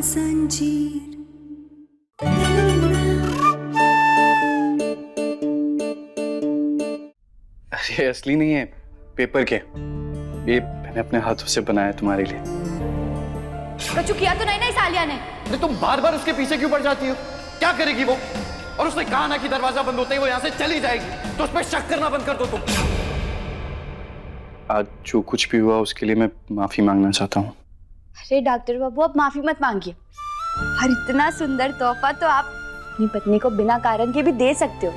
संजीर। ये असली नहीं है, पेपर के। ये मैंने अपने हाथों से बनाया तुम्हारे लिए। कचू किया तो नहीं ना इस आलिया ने। अरे तुम बार बार उसके पीछे क्यों पड़ जाती हो? क्या करेगी वो? और उसने कहा ना कि दरवाजा बंद होते ही वो यहाँ से चली जाएगी, तो उस पर शक करना बंद कर दो तुम। आज जो कुछ भी हुआ उसके लिए मैं माफी मांगना चाहता हूँ। अरे डॉक्टर बाबू, आप माफी मत मांगिए। और इतना सुंदर तोहफा तो आप अपनी पत्नी को बिना कारण के भी दे सकते हो।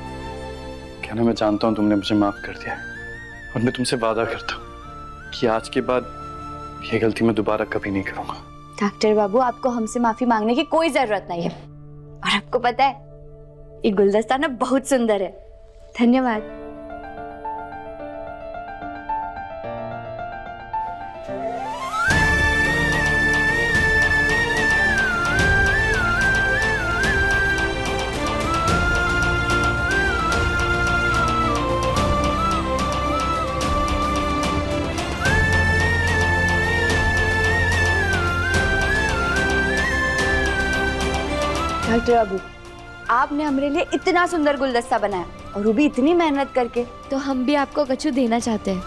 क्या ना, मैं जानता हूँ तुमने मुझे माफ कर दिया है और मैं तुमसे वादा करता हूँ कि आज के बाद ये गलती मैं दोबारा कभी नहीं करूँगा। डॉक्टर बाबू, आपको हमसे माफी मांगने की कोई जरूरत नहीं है। और आपको पता है, ये गुलदस्ता ना बहुत सुंदर है। धन्यवाद। डॉक्टर बाबू, आपने हमारे लिए इतना सुंदर गुलदस्ता बनाया और वो भी इतनी मेहनत करके, तो हम भी आपको कछु देना चाहते हैं।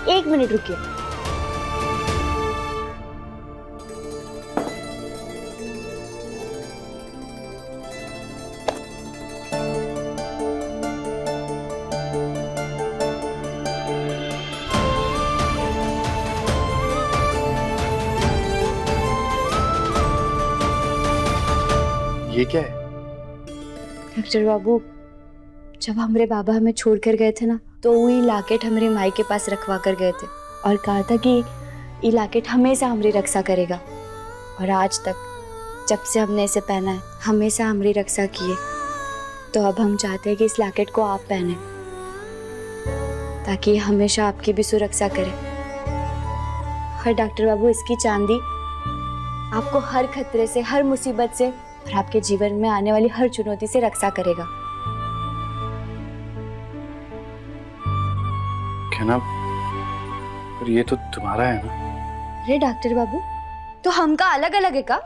1 मिनट रुकिए। ये क्या है? डॉक्टर बाबू, जब हमारे बाबा हमें छोड़कर गए थे ना, तो वही लॉकेट हमारे माई के पास रखवा कर गए थे और कहा था कि ये लॉकेट हमेशा हमारी रक्षा करेगा। और आज तक जब से हमने इसे पहना है, हमेशा हमारी रक्षा की है। तो अब हम चाहते हैं कि इस लॉकेट को आप पहने, ताकि हमेशा आपकी भी सुरक्षा करे। और डॉक्टर बाबू, इसकी चांदी आपको हर खतरे से, हर मुसीबत से और आपके जीवन में आने वाली हर चुनौती से रक्षा करेगा। क्या ना, पर ये तो तुम्हारा है ना? अरे डॉक्टर बाबू, तो हमका अलग अलग है का?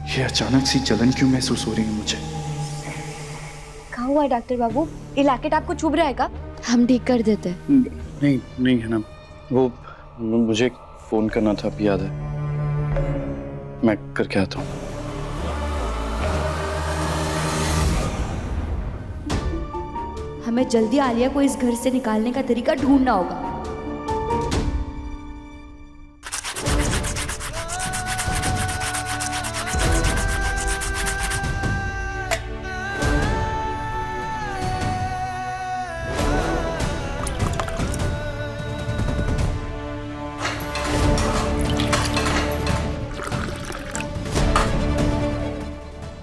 ये अचानक सी जलन क्यों महसूस हो रही है मुझे? कहाँ हुआ डॉक्टर बाबू? ये लॉकेट आपको चुभ रहा है का? हम ठीक कर देते हैं। नहीं नहीं है ना, वो मुझे फोन करना था, अभी याद है। मैं करके आता हूँ। हमें जल्दी आलिया को इस घर से निकालने का तरीका ढूंढना होगा।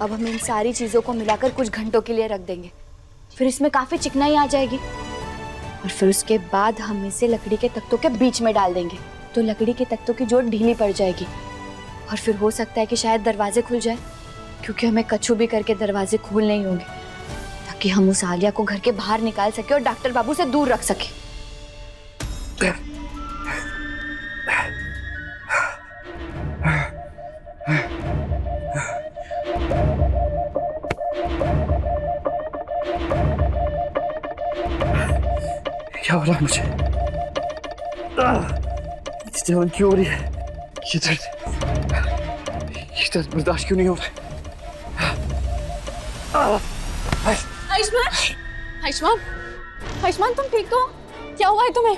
अब हम इन सारी चीजों को मिलाकर कुछ घंटों के लिए रख देंगे। फिर इसमें काफी चिकनाई आ जाएगी और फिर उसके बाद हम इसे लकड़ी के तख्तों के बीच में डाल देंगे, तो लकड़ी के तख्तों की जोड़ ढीली पड़ जाएगी और फिर हो सकता है कि शायद दरवाजे खुल जाए, क्योंकि हमें कछु भी करके दरवाजे खोलने ही होंगे, ताकि हम उस आलिया को घर के बाहर निकाल सके और डॉक्टर बाबू से दूर रख सके। क्या हो रहा है मुझे? जलन क्यों हो रही है? ये दर्द बर्दाश्त क्यों नहीं हो रहा है? आयुष्मान, आयुष्मान, आयुष्मान, तुम ठीक तो? क्या हुआ है तुम्हें?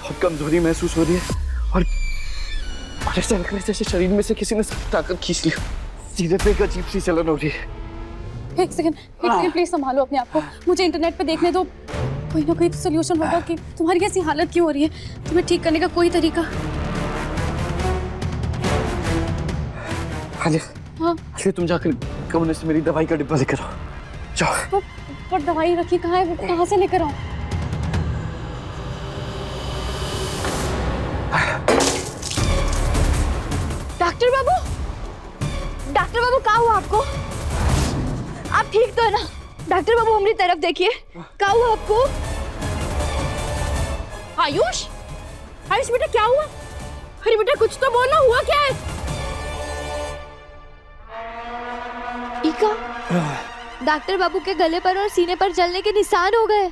बहुत कमजोरी महसूस हो रही है और ऐसा लग रहा है जैसे शरीर में से किसी ने ताकत खींच ली। सीधे पे एक अजीब सी जलन हो रही है। एक सेकंड प्लीज संभालो अपने आप को। मुझे इंटरनेट पे देखने दो, कोई ना कोई तो सोल्यूशन होगा कि तुम्हारी ऐसी हालत क्यों हो रही है। तुम्हें ठीक करने का कोई तरीका। आलिया, हाँ आलिया तुम जाकर कमरे से मेरी दवाई का डिब्बा लेकर आओ, जाओ। पर दवाई रखी कहाँ है, वो कहाँ से लेकर आऊँ? डॉक्टर बाबू, डॉक्टर बाबू क्या हुआ आपको? आप ठीक तो है ना? डॉक्टर बाबू हमारी तरफ देखिए, क्या हुआ आपको? आयुष, आयुष बेटा क्या हुआ? अरे बेटा कुछ तो बोलो, हुआ क्या है? इका, डॉक्टर बाबू के गले पर और सीने पर जलने के निशान हो गए।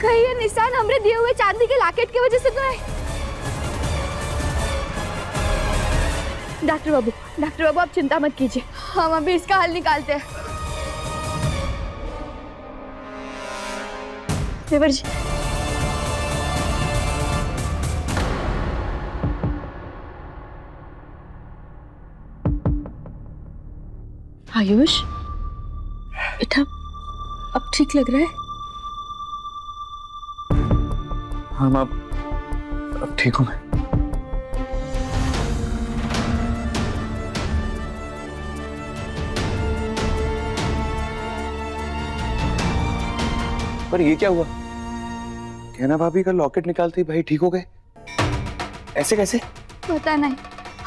कहीं ये निशान हमरे दिए हुए चांदी के लॉकेट की वजह से तो है? डॉक्टर बाबू आप चिंता मत कीजिए, हम अभी इसका हल निकालते हैं। देवर जी, आयुष बेटा अब ठीक लग रहा है? हाँ माँ, अब ठीक हूँ मैं। पर ये क्या हुआ? कहना भाभी का लॉकेट निकालते ही भाई ठीक हो गए, ऐसे कैसे? पता नहीं,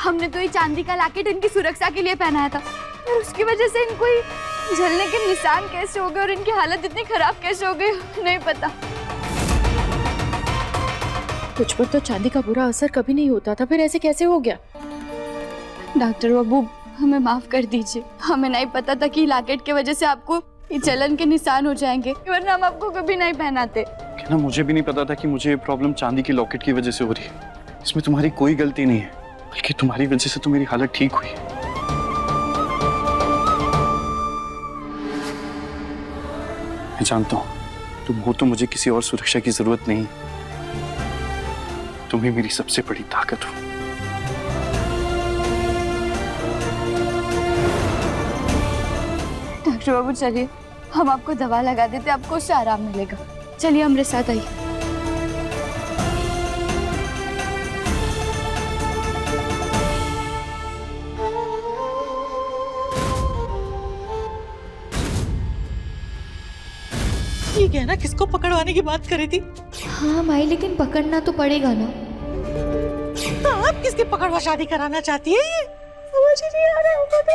हमने तो ये चांदी का लॉकेट इनकी सुरक्षा के लिए पहनाया था, और उसकी वजह से इनको ये जलने के निशान कैसे हो गए और इनकी हालत इतनी खराब कैसे हो गई नहीं पता। तुझ पर तो चांदी का बुरा असर कभी नहीं होता था, फिर ऐसे कैसे हो गया? डॉक्टर बाबू हमें माफ कर दीजिए, हमें नहीं पता था कि लॉकेट की वजह से आपको ये जलन के निशान हो जाएंगे, वरना हम आपको कभी नहीं पहनाते। कहना मुझे भी नहीं पता था कि मुझे ये प्रॉब्लम चांदी की लॉकेट की वजह से हो रही है। इसमें तुम्हारी कोई गलती नहीं है, बल्कि तुम्हारी वजह से तो मेरी हालत ठीक हुई है। मैं जानता हूँ तुम हो तो मुझे किसी और सुरक्षा की जरूरत नहीं, तुम ही मेरी सबसे बड़ी ताकत हो। डॉक्टर बाबू चलिए, हम आपको दवा लगा देते, आपको उससे आराम मिलेगा। चलिए हमारे साथ आइए। ठीक है ना, किसको पकड़वाने की बात करी थी? हाँ माई, लेकिन पकड़ना तो पड़ेगा ना। तो आप किसकी पकड़वा शादी कराना चाहती है? ये समझ ही नहीं आ रहा होगा तो।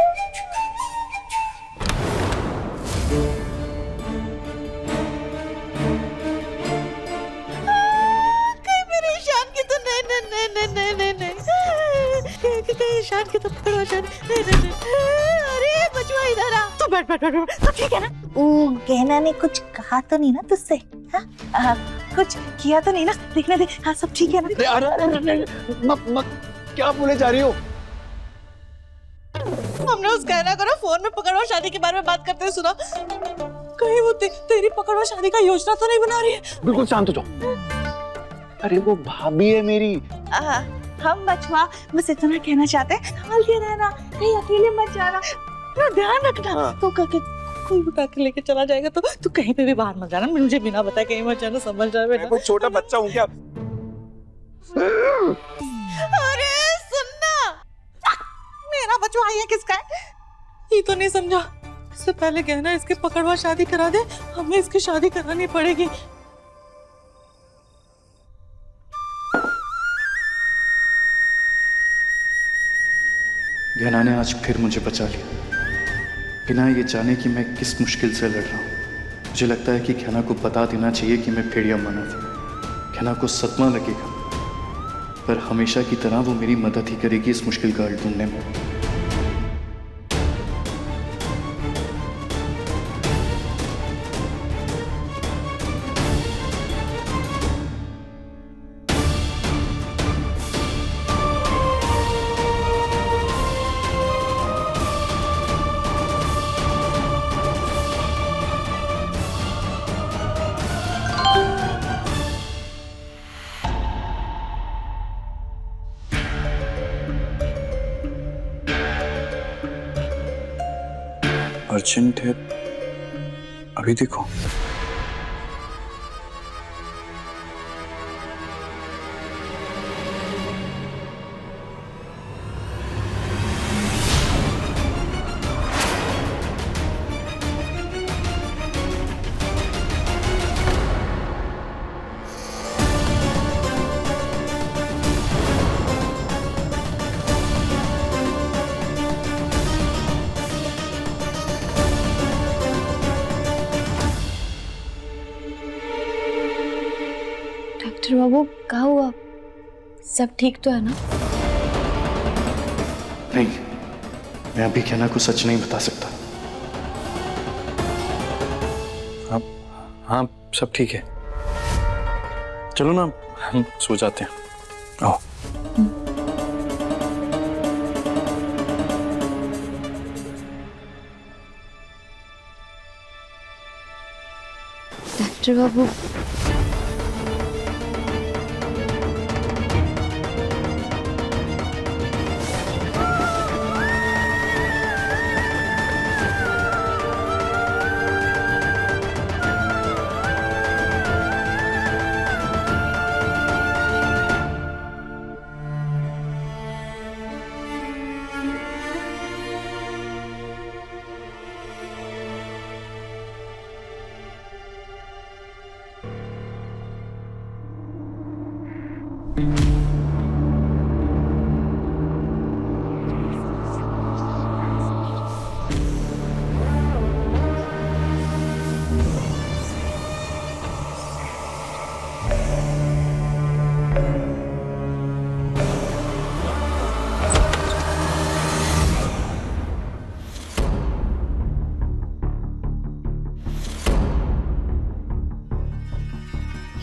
कहीं मेरे ईशान की तो नहीं कहीं ईशान की तो पकड़वा शादी नहीं। अरे बचवा इधर आ, तू बैठ बैठ बैठ बैठ। तो ठीक है ना? ओ गहना ने कुछ कहा तो नहीं ना तुझसे? हाँ कुछ किया तो नहीं ना? देखने दे, हाँ सब ठीक है ना? अरे क्या बोले जा रही हो? हमने उस गहना को ना फोन में पकड़वा शादी के बारे में बात करते हुए सुना। कहीं वो तेरी पकड़वा शादी का योजना तो नहीं बना रही है? बिल्कुल शांत हो जाओ। अरे वो भाभी है मेरी। हम बचवा बस इतना कहना चाहते हैं, संभाल के रहना, कहीं अकेले मत जाना, थोड़ा ध्यान रखना। तो कोई उठा के लेके चला जाएगा तो तू कहीं पे भी बाहर मत जाना, मुझे बिना बताए कहीं मत जाना, समझ जाए बेटा। मैं कोई छोटा बच्चा हूँ क्या? अरे सुनना, मेरा बचवा ये किसका है? ये तो नहीं समझा। इससे पहले कहना इसके पकड़वा शादी करा दे, हमें इसकी शादी करानी पड़ेगी। गहना ने आज फिर मुझे बचा लिया, बिना ये जाने कि मैं किस मुश्किल से लड़ रहा हूँ। मुझे लगता है कि गहना को बता देना चाहिए कि मैं फेड़िया माना था। गहना को सदमा लगेगा, पर हमेशा की तरह वो मेरी मदद ही करेगी इस मुश्किल का हल ढूंढने में। अर्जेंट है, अभी देखो। डॉक्टर बाबू क्या हुआ? सब ठीक तो है ना? नहीं, मैं अभी कहना को सच नहीं बता सकता। हाँ सब ठीक है। चलो ना हम सो जाते हैं। आओ। डॉक्टर बाबू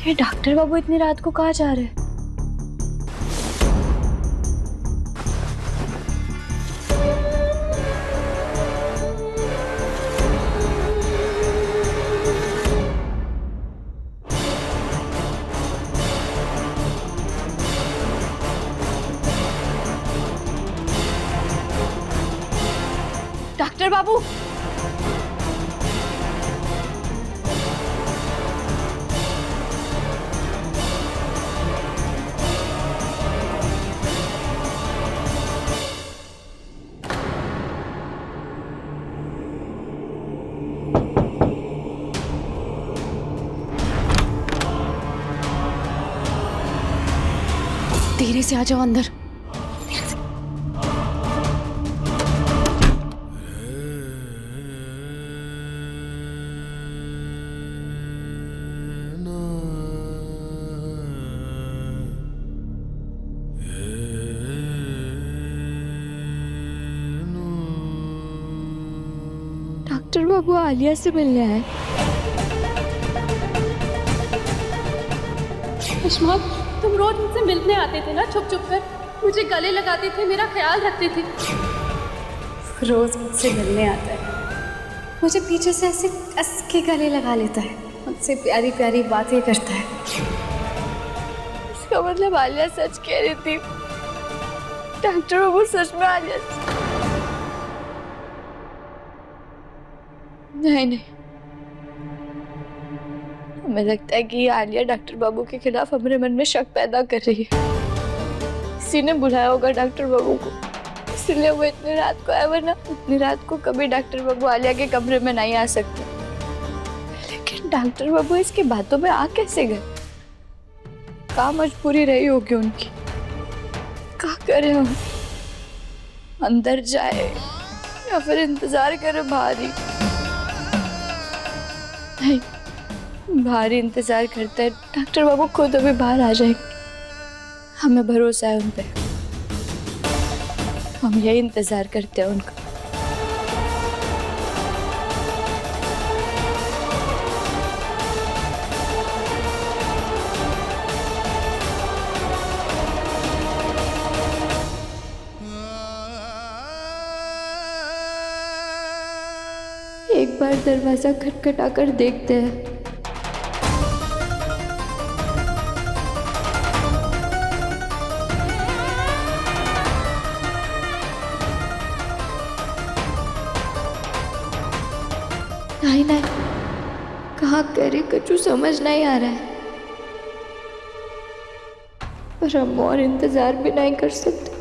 ये डॉक्टर बाबू इतनी रात को कहाँ जा रहे हैं? डॉक्टर बाबू धीरे से आ जाओ अंदर। डॉक्टर बाबू आलिया से मिलने आए। सुषमा, तुम रोज मुझसे मिलने आते थे ना छुप छुप कर, मुझे गले लगाते थे, मेरा ख्याल रखते थे। रोज मुझसे मिलने आता है, मुझे पीछे से ऐसे कस के गले लगा लेता है, मुझसे प्यारी प्यारी बातें करता है। इसका मतलब आलिया सच कह रही थी। डॉक्टर बाबू सच में आलिया नहीं, हमें लगता है कि ये आलिया डॉक्टर बाबू के खिलाफ हमारे मन में शक पैदा कर रही है। किसी ने बुलाया होगा डॉक्टर बाबू को, इसलिए वो इतनी रात को आया, वरना इतनी रात को कभी डॉक्टर बाबू आलिया के कमरे में नहीं आ सकते। लेकिन डॉक्टर बाबू इसकी बातों में आ कैसे गए? क्या मजबूरी रही होगी उनकी? क्या करे हम? अंदर जाए या फिर इंतजार करे बाहर ही? नहीं, बाहर ही इंतजार करते हैं। डॉक्टर बाबू खुद अभी बाहर आ जाएंगे, हमें भरोसा है उन पे। हम यही इंतजार करते हैं उनका। एक बार दरवाजा खटखटाकर देखते हैं। नहीं, कहाँ करे कचू समझ नहीं आ रहा है, पर हम और इंतजार भी नहीं कर सकते।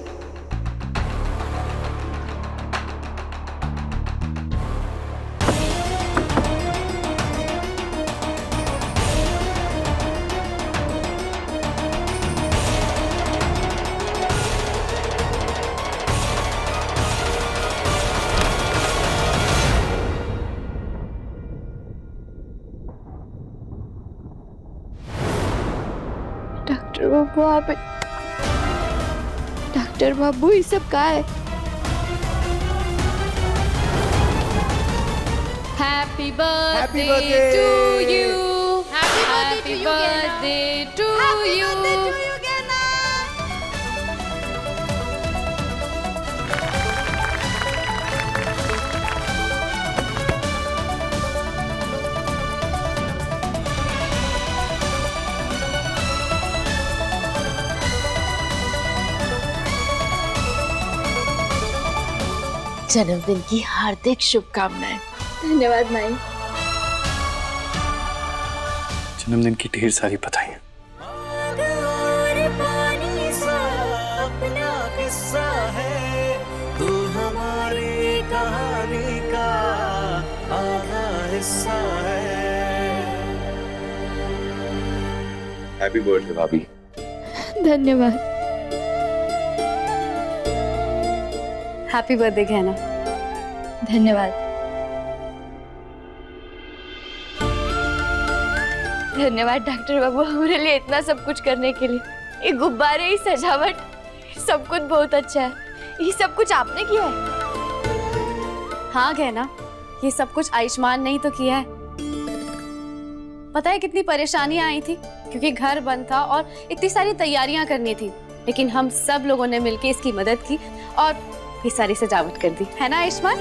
डॉक्टर बाबू आप, डॉक्टर बाबू ये सब का है? Happy birthday to you, happy birthday to you. जन्मदिन की हार्दिक शुभकामनाएं। धन्यवाद माई। जन्मदिन की ढेर सारी बधाइयाँ। हैप्पी बर्थडे भाभी। धन्यवाद। हैप्पी बर्थडे कहना। धन्यवाद। धन्यवाद डॉक्टर बाबू हमारे लिए इतना सब कुछ करने के लिए। ये गुब्बारे, ये सजावट, सब कुछ बहुत अच्छा है। ये सब कुछ आपने किया है? हाँ कहना, ये सब कुछ आयुष्मान ने ही तो किया है। पता है कितनी परेशानियां आई थी क्योंकि घर बंद था और इतनी सारी तैयारियां करनी थी, लेकिन हम सब लोगों ने मिलकर इसकी मदद की और ये सारी सजावट कर दी, है ना आयुष्मान?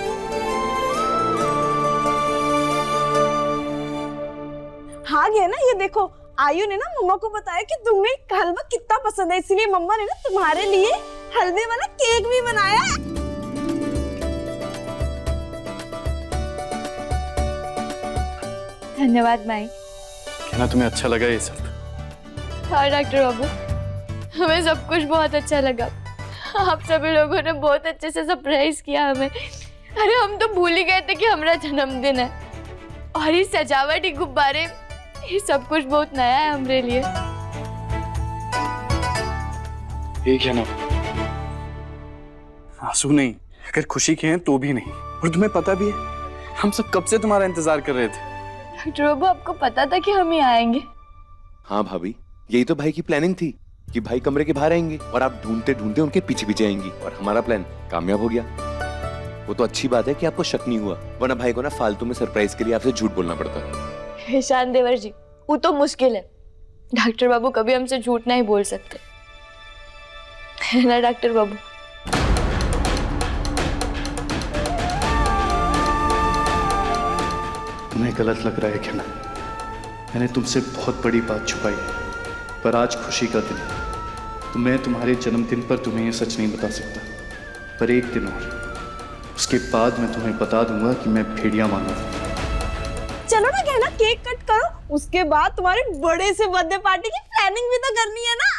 हाँ गया ना, ये देखो आयु ने ना मम्मा को बताया कि तुम्हें हलवा कितना पसंद है, इसलिए मम्मा ने ना तुम्हारे लिए हलवे वाला केक भी बनाया है। धन्यवाद माई। कहना तुम्हें अच्छा लगा ये सब? हाँ डॉक्टर बाबू, हमें सब कुछ बहुत अच्छा लगा। आप सभी लोगों ने बहुत अच्छे से सरप्राइज किया हमें। अरे हम तो भूल ही गए थे कि हमारा जन्मदिन है। और ये सजावट, ये गुब्बारे, ये सब कुछ बहुत नया है हमारे लिए। ये क्या ना, आंसू नहीं, अगर खुशी के हैं तो भी नहीं। और तुम्हें पता भी है हम सब कब से तुम्हारा इंतजार कर रहे थे। डॉक्टर बाबू आपको पता था कि हम ही आएंगे? हाँ भाभी, यही तो भाई की प्लानिंग थी कि भाई कमरे के बाहर आएंगे और आप ढूंढते ढूंढते उनके पीछे पीछे आएंगी और हमारा प्लान कामयाब हो गया। वो तो अच्छी बात है कि आपको शक नहीं हुआ, वरना भाई को ना फालतू में सरप्राइज के लिए आपसे झूठ बोलना पड़ता। ईशान देवर जी, वो तो मुश्किल है। डॉक्टर बाबू कभी हमसे झूठ नहीं बोल सकते, है ना डॉक्टर बाबू? तुम्हें गलत लग रहा है क्या ना? मैंने तुमसे बहुत बड़ी बात छुपाई है, पर आज खुशी का दिन है तो मैं तुम्हारे जन्मदिन पर तुम्हें ये सच नहीं बता सकता। पर एक दिन और, उसके बाद मैं तुम्हें बता दूंगा कि मैं भेड़िया मानव हूं। चलो ना कहना, केक कट करो, उसके बाद तुम्हारे बड़े से बर्थडे पार्टी की प्लानिंग भी तो करनी है ना।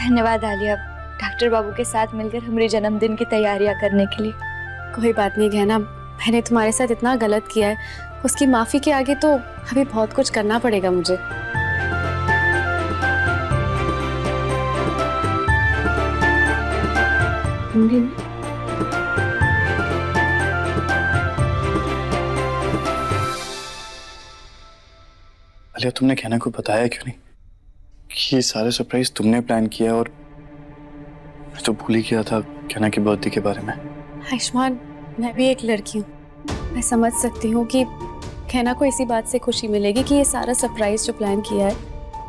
धन्यवाद आलिया, डॉक्टर बाबू के साथ मिलकर हमारे जन्मदिन की तैयारियां करने के लिए। कोई बात नहीं कहना, मैंने तुम्हारे साथ इतना गलत किया है, उसकी माफी के आगे तो अभी बहुत कुछ करना पड़ेगा मुझे। आलिया, तुमने कहना को बताया क्यों नहीं कि ये सारे सरप्राइज तुमने प्लान किया? और मैं तो भूल ही गया था कहना की बर्थडे के बारे में। आयुष्मान, मैं भी एक लड़की हूँ, मैं समझ सकती हूँ कि कहना को इसी बात से खुशी मिलेगी कि ये सारा सरप्राइज जो प्लान किया है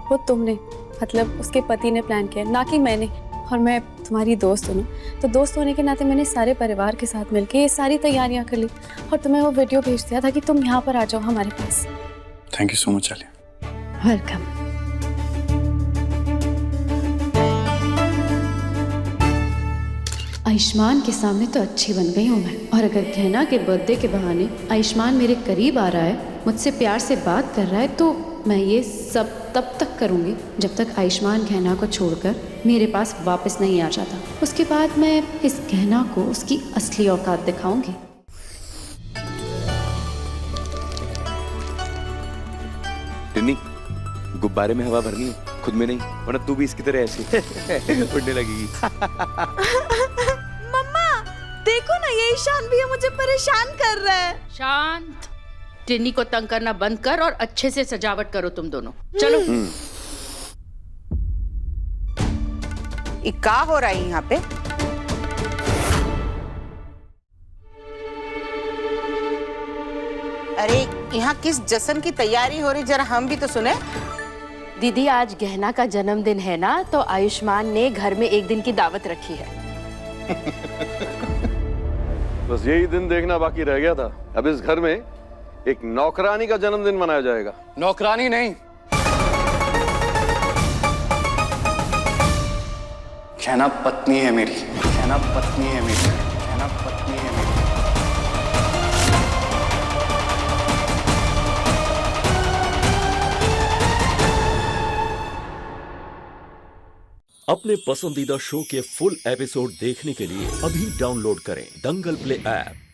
वो तुमने, मतलब उसके पति ने प्लान किया, ना कि मैंने। और मैं तुम्हारी दोस्त हूँ ना, तो दोस्त होने के नाते मैंने सारे परिवार के साथ मिलके ये सारी तैयारियां कर ली और तुम्हें वो वीडियो भेज दिया था कि तुम यहाँ पर आ जाओ हमारे पास। Thank you so much Alia. Welcome. Ayushmann के सामने तो अच्छी बन गई हूँ मैं, और अगर गहना के बर्थडे के बहाने आयुष्मान मेरे करीब आ रहा है, मुझसे प्यार से बात कर रहा है, तो मैं ये सब तब तक करूँगी जब तक आयुष्मान गहना को छोड़कर मेरे पास वापस नहीं आ जाता। उसके बाद मैं इस गहना को उसकी असली औकात दिखाऊंगी। टिन्नी, गुब्बारे में हवा भरनी है, खुद में नहीं, वरना तू भी इसकी तरह ऐसे उड़ने लगेगी। मम्मा देखो ना, ये ईशान भी मुझे परेशान कर रहा है। शांत, टिन्नी को तंग करना बंद कर और अच्छे से सजावट करो तुम दोनों। चलो। ये क्या हो रहा है यहाँ पे? अरे यहाँ किस जश्न की तैयारी हो रही, जरा हम भी तो सुने। दीदी, आज गहना का जन्मदिन है ना, तो आयुष्मान ने घर में एक दिन की दावत रखी है। बस यही दिन देखना बाकी रह गया था। अब इस घर में एक नौकरानी का जन्मदिन मनाया जाएगा। नौकरानी नहीं, कहना पत्नी है मेरी, कहना पत्नी है मेरी, कहना पत्नी है मेरी। अपने पसंदीदा शो के फुल एपिसोड देखने के लिए अभी डाउनलोड करें दंगल प्ले ऐप।